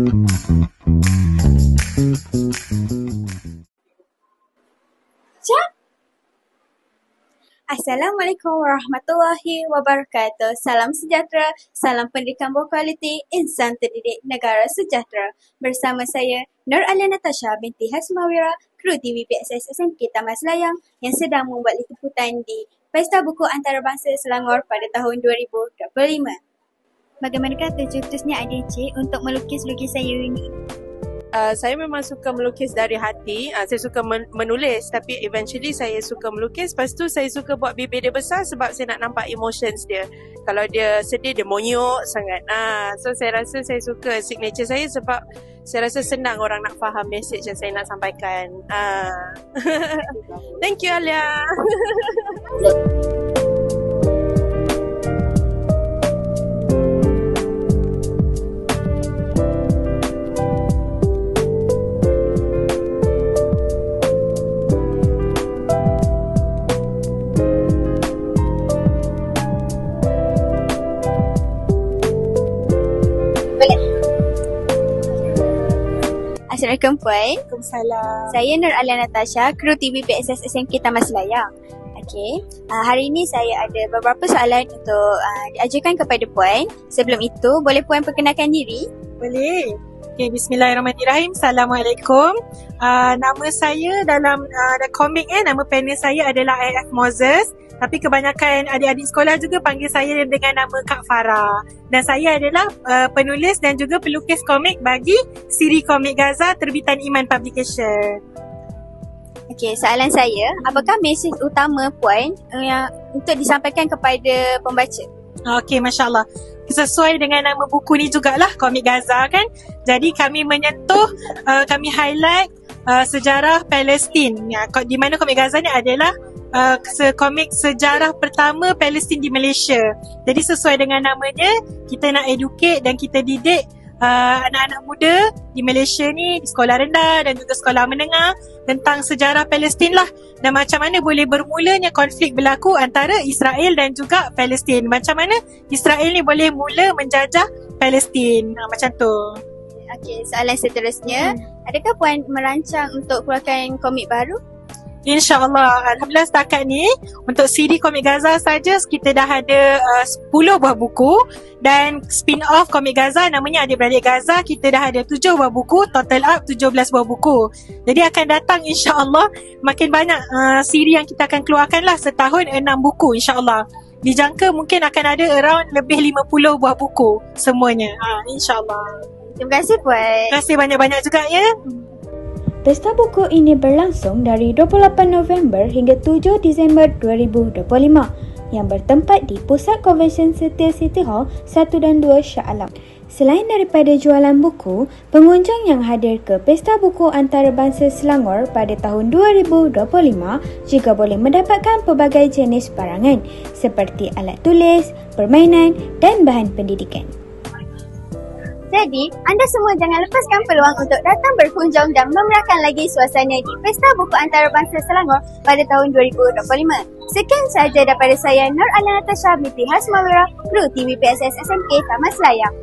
Assalamualaikum warahmatullahi wabarakatuh. Salam sejahtera, salam pendidikan berkualiti, insan terdidik, negara sejahtera. Bersama saya, Nur Alia Natasha binti Hasmawira, kru TV PSS SMK Taman Selayang yang sedang membuat liputan di Pesta Buku Antarabangsa Selangor pada tahun 2025. Bagaimanakah tercetusnya idea Cik untuk melukis lukisan ini? Saya memang suka melukis dari hati. Saya suka menulis, tapi eventually saya suka melukis. Lepas tu saya suka buat bibir dia besar sebab saya nak nampak emotions dia. Kalau dia sedih, dia monyok sangat. So saya rasa saya suka signature saya sebab saya rasa senang orang nak faham message yang saya nak sampaikan. Thank you Alia. Assalamualaikum Puan. Waalaikumsalam. Saya Nur Alia Natasha, kru TV PSS SMK Taman Selayang. Okey, hari ini saya ada beberapa soalan untuk diajukan kepada Puan. Sebelum itu, boleh Puan perkenalkan diri? Boleh. Okay, bismillahirrahmanirrahim. Assalamualaikum. Nama saya dalam komik nama panel saya adalah AF Moses. Tapi kebanyakan adik-adik sekolah juga panggil saya dengan nama Kak Farah. Dan saya adalah penulis dan juga pelukis komik bagi siri komik Gaza terbitan Iman Publication. Okey, soalan saya, apakah mesej utama Puan yang untuk disampaikan kepada pembaca? Okey, Masya Allah. Sesuai dengan nama buku ni jugalah, komik Gaza kan. Jadi kami menyentuh, kami highlight sejarah Palestin. Di mana komik Gaza ni adalah komik sejarah pertama Palestin di Malaysia. Jadi sesuai dengan namanya, kita nak educate dan kita didik anak-anak muda di Malaysia ni, di sekolah rendah dan juga sekolah menengah tentang sejarah Palestin lah. Dan macam mana boleh bermulanya konflik berlaku antara Israel dan juga Palestin. Macam mana Israel ni boleh mula menjajah Palestin. Macam tu. Okey, soalan seterusnya, adakah Puan merancang untuk keluarkan komik baru? InsyaAllah. Alhamdulillah setakat ni untuk siri komik Gaza saja kita dah ada 10 buah buku. Dan spin-off komik Gaza namanya Adik-Beradik Gaza, kita dah ada 7 buah buku, total up 17 buah buku. Jadi akan datang insyaAllah makin banyak siri yang kita akan keluarkan lah, setahun 6 buku insyaAllah. Dijangka mungkin akan ada around lebih 50 buah buku semuanya, insyaAllah. Terima kasih Puan. Terima kasih banyak-banyak juga ya. Pesta buku ini berlangsung dari 28 November hingga 7 Disember 2025 yang bertempat di Pusat Konvensyen Setia City Hall 1 dan 2 Shah Alam. Selain daripada jualan buku, pengunjung yang hadir ke Pesta Buku Antarabangsa Selangor pada tahun 2025 juga boleh mendapatkan pelbagai jenis barangan seperti alat tulis, permainan dan bahan pendidikan. Jadi, anda semua jangan lepaskan peluang untuk datang berkunjung dan memeriahkan lagi suasana di Pesta Buku Antarabangsa Selangor pada tahun 2025. Sekian sahaja daripada saya, Nur Alia Natasha binti Hasmawira, kru TV PSS SMK Taman Selayang.